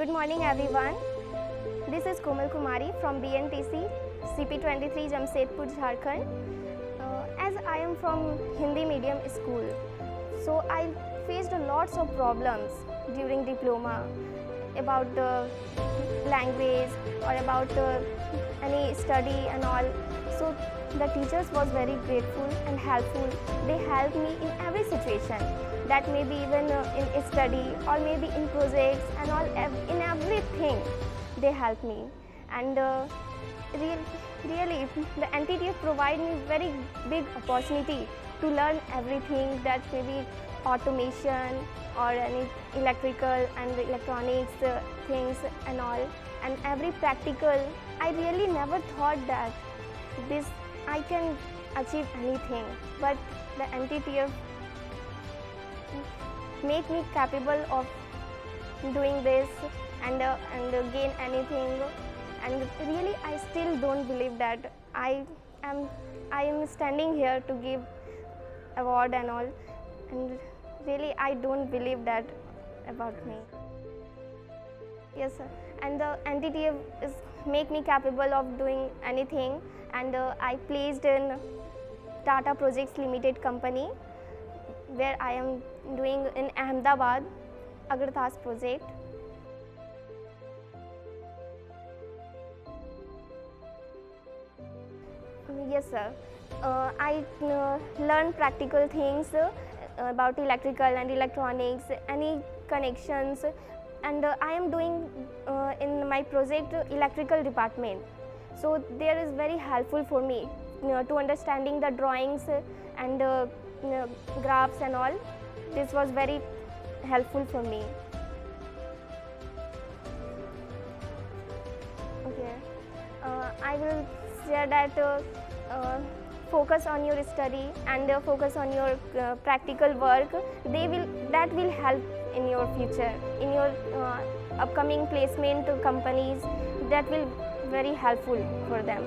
Good morning everyone. This is Komal Kumari from BNTC, CP23 Jamshedpur, Jharkhand. As I am from Hindi medium school, so I faced lots of problems during diploma about the language or about any study and all. So the teachers was very grateful and helpful. They helped me in every situation. That may be even in study or maybe in projects and all, in everything they help me. And really the NTTF provide me very big opportunity to learn everything, that maybe automation or any electrical and electronics things and all, and every practical. I really never thought that this I can achieve anything, but the NTTF make me capable of doing this and gain anything. And really I still don't believe that I am standing here to give award and all, and really I don't believe that about me. Yes sir. And the NTTF is make me capable of doing anything, and I placed in Tata Projects Limited company, where I am doing in Ahmedabad Amirdas project. Yes sir. I learn practical things about electrical and electronics, any connections, and I am doing in my project electrical department. So there is very helpful for me to understanding the drawings and graphs and all. This was very helpful for me. Okay, I will share that focus on your study and focus on your practical work. That will help in your future, in your upcoming placement to companies. That will very helpful for them.